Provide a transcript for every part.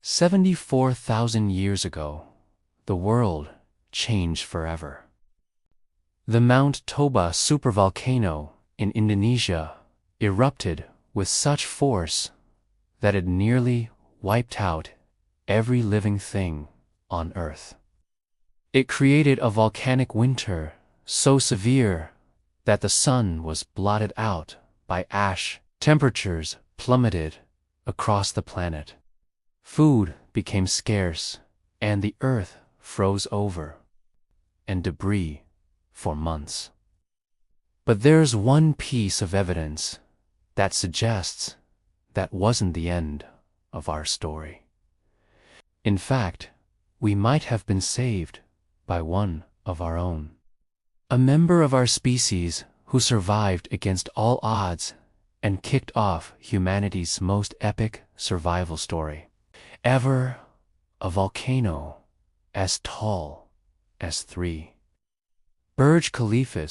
74,000 years ago, the world changed forever. The Mount Toba supervolcano in Indonesia erupted with such force that it nearly wiped out every living thing on Earth. It created a volcanic winter so severe that the sun was blotted out by ash. Temperatures plummeted across the planet. Food became scarce, and the Earth froze over, and debris for months. But there's one piece of evidence that suggests that wasn't the end of our story. In fact, we might have been saved by one of our own. A member of our species who survived against all odds and kicked off humanity's most epic survival story ever, a volcano as tall as 3. Burj Khalifa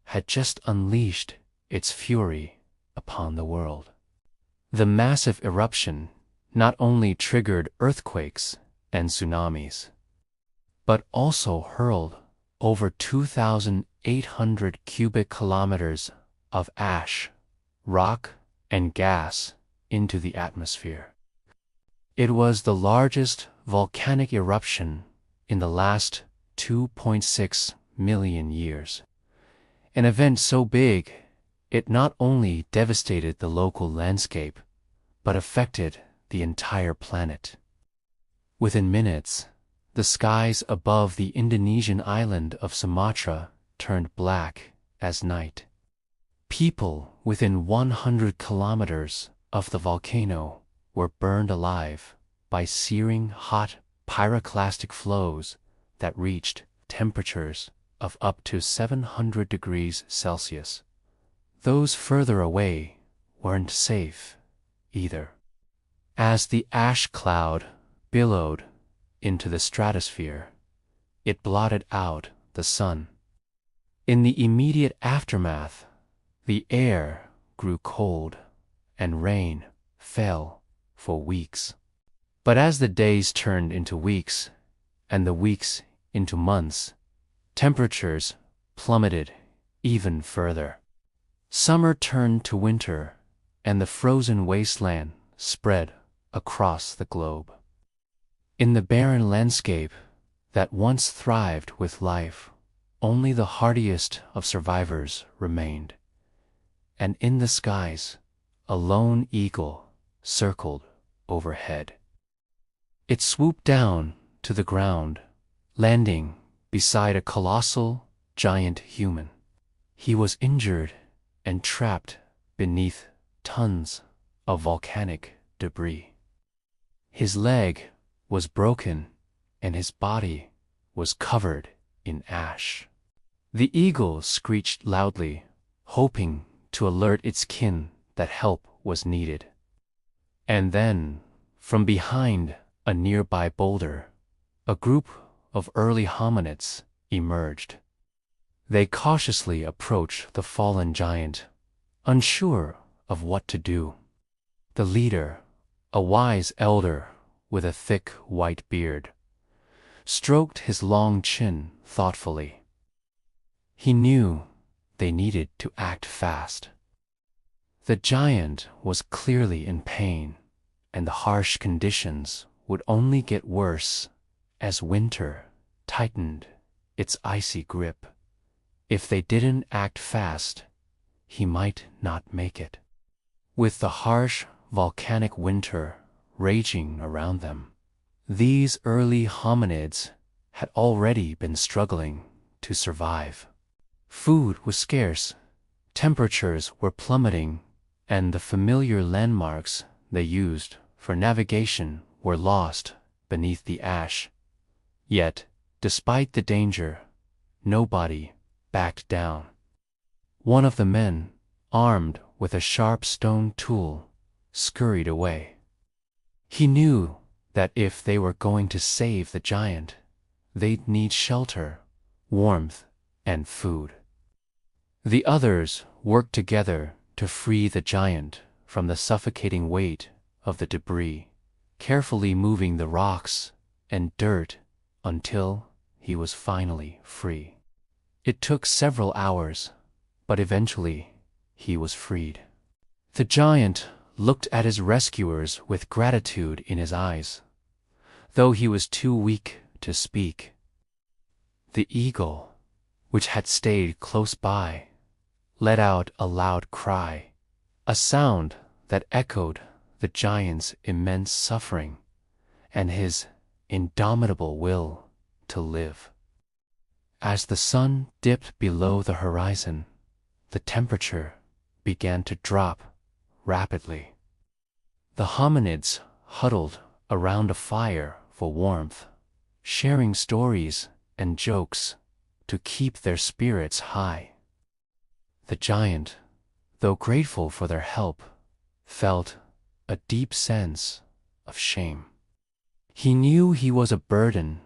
had just unleashed its fury upon the world. The massive eruption not only triggered earthquakes and tsunamis, but also hurled over 2,800 cubic kilometers of ash, rock, and gas into the atmosphere. It was the largest volcanic eruption in the last 2.6 million years. An event so big, it not only devastated the local landscape, but affected the entire planet. Within minutes, the skies above the Indonesian island of Sumatra turned black as night. People within 100 kilometers of the volcano were burned alive by searing hot pyroclastic flows that reached temperatures of up to 700 degrees Celsius. Those further away weren't safe either. As the ash cloud billowed into the stratosphere, it blotted out the sun. In the immediate aftermath, the air grew cold and rain fell for weeks. But as the days turned into weeks and the weeks into months, temperatures plummeted even further. Summer turned to winter, and the frozen wasteland spread across the globe. In the barren landscape that once thrived with life, only the hardiest of survivors remained. And in the skies, a lone eagle circled overhead. It swooped down to the ground, landing beside a colossal, giant human. He was injured and trapped beneath tons of volcanic debris. His leg was broken and his body was covered in ash. The eagle screeched loudly, hoping to alert its kin that help was needed. And then, from behind a nearby boulder, a group of early hominids emerged. They cautiously approached the fallen giant, unsure of what to do. The leader, a wise elder with a thick white beard, stroked his long chin thoughtfully. He knew they needed to act fast. The giant was clearly in pain, and the harsh conditions would only get worse as winter tightened its icy grip. If they didn't act fast, he might not make it. With the harsh volcanic winter raging around them, these early hominids had already been struggling to survive. Food was scarce, temperatures were plummeting, and the familiar landmarks they used for navigation were lost beneath the ash. Yet, despite the danger, nobody backed down. One of the men, armed with a sharp stone tool, scurried away. He knew that if they were going to save the giant, they'd need shelter, warmth, and food. The others worked together to free the giant from the suffocating weight of the debris carefully moving the rocks and dirt until he was finally free. It took several hours, but eventually he was freed. The giant looked at his rescuers with gratitude in his eyes, though he was too weak to speak. The eagle, which had stayed close by, let out a loud cry, a sound that echoed the giant's immense suffering and his indomitable will to live. As the sun dipped below the horizon, the temperature began to drop rapidly. The hominids huddled around a fire for warmth, sharing stories and jokes to keep their spirits high. The giant, though grateful for their help, felt a deep sense of shame. He knew he was a burden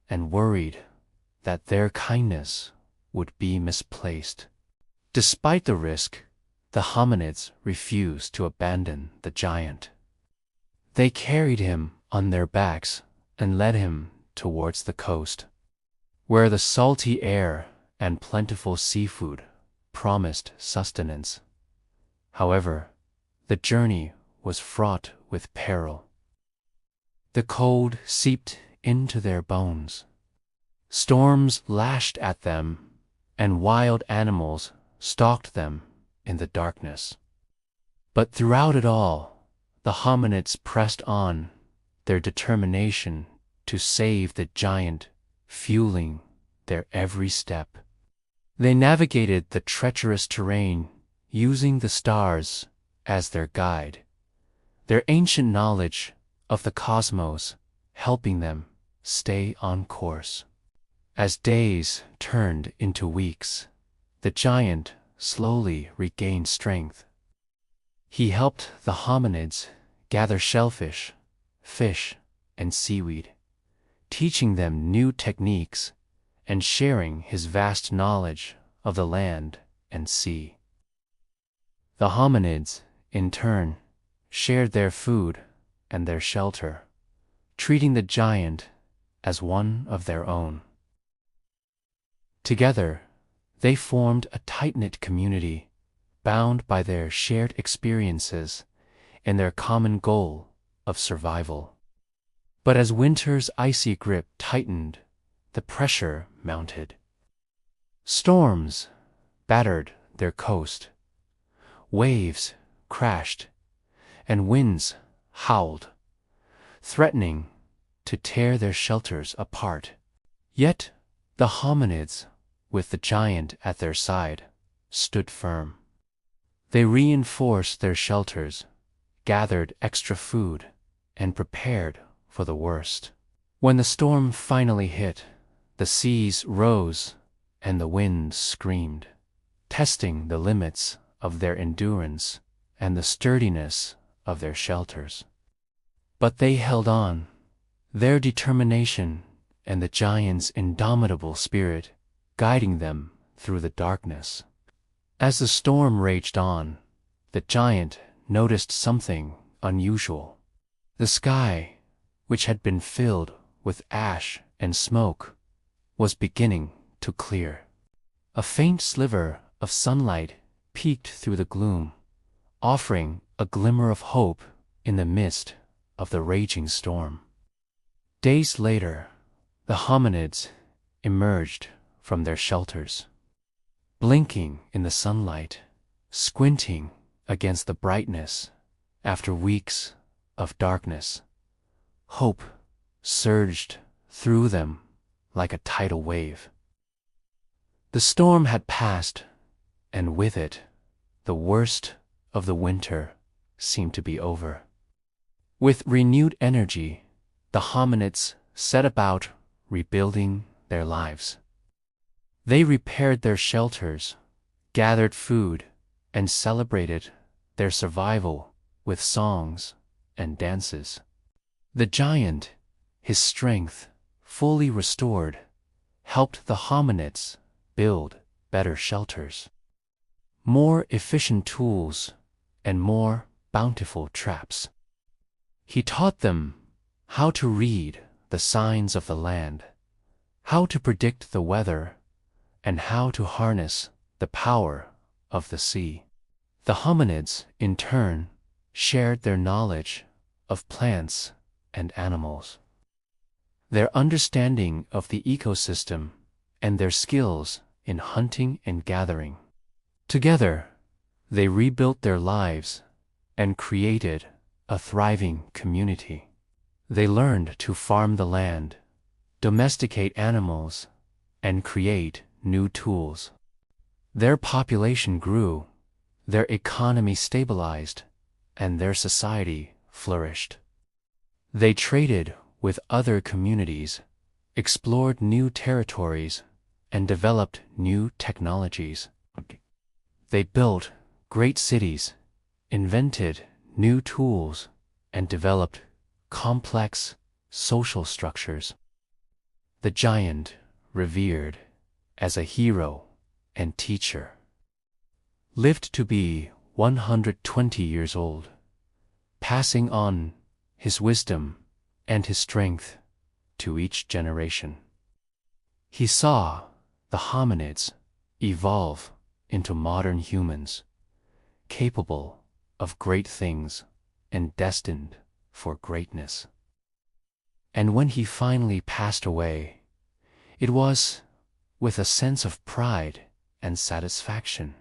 and worried that their kindness would be misplaced. Despite the risk, the hominids refused to abandon the giant. They carried him on their backs and led him towards the coast, where the salty air and plentiful seafood promised sustenance. However, the journey was fraught with peril. The cold seeped into their bones. Storms lashed at them, and wild animals stalked them in the darkness. But throughout it all, the hominids pressed on, their determination to save the giant fueling their every step. They navigated the treacherous terrain, using the stars as their guide, their ancient knowledge of the cosmos helping them stay on course. As days turned into weeks, the giant slowly regained strength. He helped the hominids gather shellfish, fish, and seaweed, teaching them new techniques and sharing his vast knowledge of the land and sea. The hominids, in turn, shared their food and their shelter, treating the giant as one of their own. Together, they formed a tight-knit community, bound by their shared experiences and their common goal of survival. But as winter's icy grip tightened, the pressure mounted. Storms battered their coast, waves crashed, and winds howled, threatening to tear their shelters apart. Yet the hominids, with the giant at their side, stood firm. They reinforced their shelters, gathered extra food, and prepared for the worst. When the storm finally hit, the seas rose and the winds screamed, testing the limits of their endurance and the sturdiness of their shelters. But they held on, their determination and the giant's indomitable spirit guiding them through the darkness. As the storm raged on, the giant noticed something unusual. The sky, which had been filled with ash and smoke, was beginning to clear. A faint sliver of sunlight peeked through the gloom, offering a glimmer of hope in the midst of the raging storm. Days later, the hominids emerged from their shelters, blinking in the sunlight, squinting against the brightness. After weeks of darkness, hope surged through them like a tidal wave. The storm had passed, and with it, the worst of the winter seemed to be over. With renewed energy, the hominids set about rebuilding their lives. They repaired their shelters, gathered food, and celebrated their survival with songs and dances. The giant, his strength fully restored, helped the hominids build better shelters, more efficient tools, and more bountiful traps. He taught them how to read the signs of the land, how to predict the weather, and how to harness the power of the sea. The hominids, in turn, shared their knowledge of plants and animals, their understanding of the ecosystem, and their skills in hunting and gathering. Together, they rebuilt their lives and created a thriving community. They learned to farm the land, domesticate animals, and create new tools. Their population grew, their economy stabilized, and their society flourished. They traded with other communities, explored new territories, and developed new technologies. They built great cities, invented new tools, and developed complex social structures. The giant, revered as a hero and teacher, lived to be 120 years old, passing on his wisdom and his strength to each generation. He saw the hominids evolve into modern humans, capable of great things and destined for greatness. And when he finally passed away, it was with a sense of pride and satisfaction.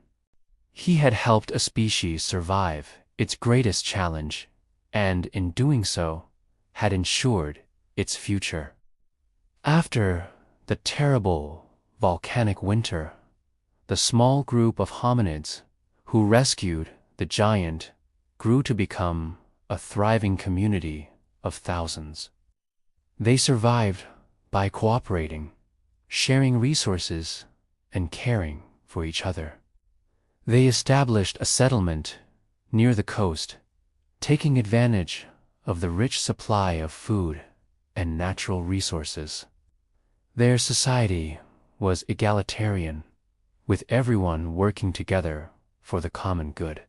He had helped a species survive its greatest challenge, and in doing so, had ensured its future. After the terrible volcanic winter, the small group of hominids who rescued the giant grew to become a thriving community of thousands. They survived by cooperating, sharing resources, and caring for each other. They established a settlement near the coast, taking advantage of the rich supply of food and natural resources. Their society was egalitarian, with everyone working together for the common good.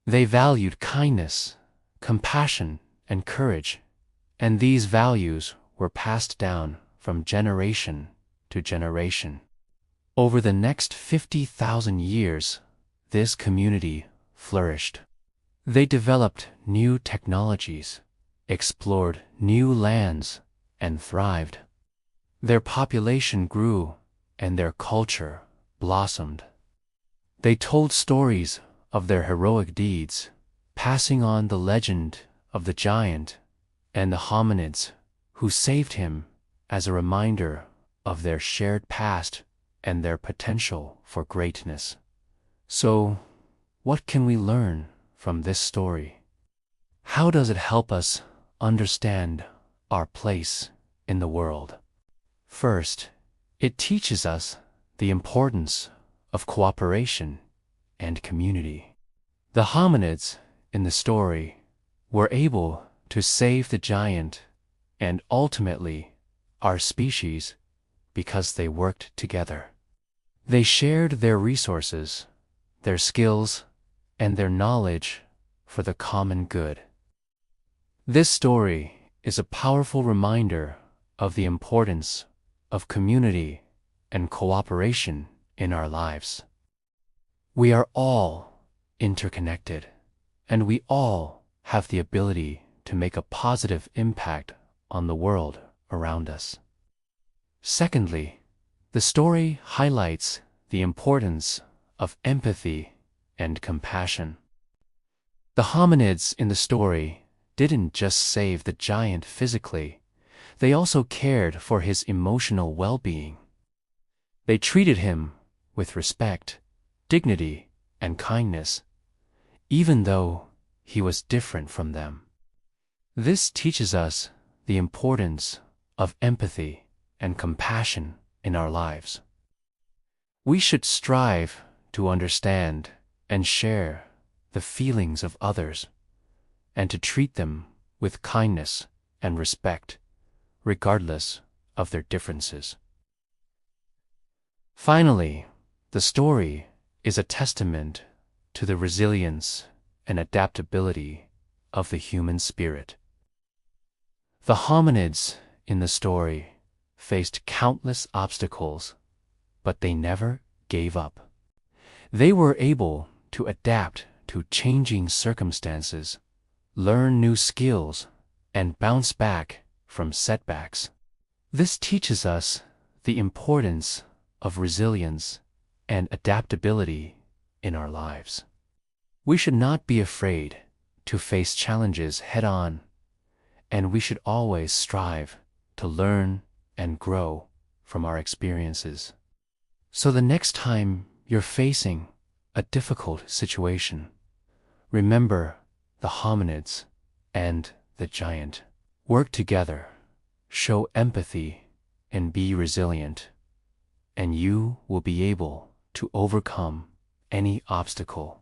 They valued kindness, compassion, and courage, and these values were passed down from generation to generation. Over the next 50,000 years, this community flourished. They developed new technologies, explored new lands, and thrived. Their population grew, and their culture blossomed. They told stories of their heroic deeds, passing on the legend of the giant and the hominids who saved him as a reminder of their shared past and their potential for greatness. So, what can we learn from this story? How does it help us understand our place in the world? First, it teaches us the importance of cooperation and community. The hominids in the story were able to save the giant and ultimately our species because they worked together. They shared their resources, their skills, and their knowledge for the common good. This story is a powerful reminder of the importance of community and cooperation in our lives. We are all interconnected, and we all have the ability to make a positive impact on the world around us. Secondly, the story highlights the importance of empathy and compassion. The hominids in the story didn't just save the giant physically, they also cared for his emotional well-being. They treated him with respect, dignity, and kindness, even though he was different from them. This teaches us the importance of empathy and compassion in our lives. We should strive to understand and share the feelings of others, and to treat them with kindness and respect, regardless of their differences. Finally, the story is a testament to the resilience and adaptability of the human spirit. The hominids in the story faced countless obstacles, but they never gave up. They were able to adapt to changing circumstances, learn new skills, and bounce back from setbacks. This teaches us the importance of resilience and adaptability in our lives. We should not be afraid to face challenges head-on, and we should always strive to learn and grow from our experiences. So the next time you're facing a difficult situation, remember the hominids and the giant. Work together, show empathy, and be resilient, and you will be able to overcome any obstacle